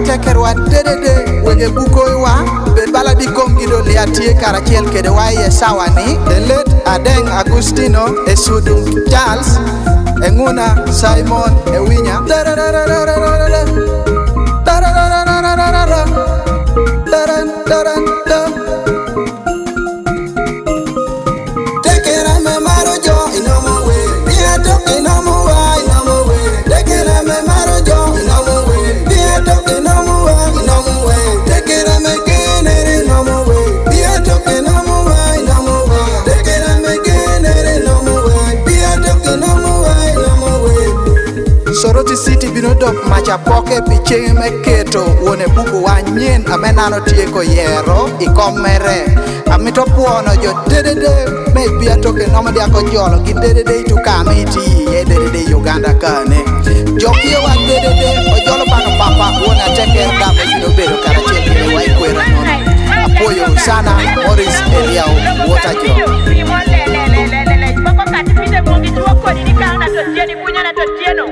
Ateker wa dedede wenge buko wa bet bala di kongido le atie karachiel kede wa ye sawa ni the late Adeng Agustino Esudum Charles Enguna Simon Ewinya Tekera me maro jo inomu we Ipiatok inomu wa inomu we Tekera me maro jo inomu we Ipiatok inomu wa inomu we Tekera me kenere inomu we Ipiatok inomu wa inomu we Tekera me kenere inomu we Ipiatok inomu wa inomu we Soroti City bino dok macha poke picheng me keto wone buku wa nyen amenano tieko yero ikomere amito puono jo dedede me Ipiatok inomu diako jolo gi dedede itukame iti ye dedede Uganda kane jokie wa dedede ojolo pano papa wona Ateker dame bino bedo karachiel kile wa ikwera nono apoyo sana Morris Eliao Wotajo Boko kati pide bongi tuwa kodi ni kanga to tieni kunya na to tieno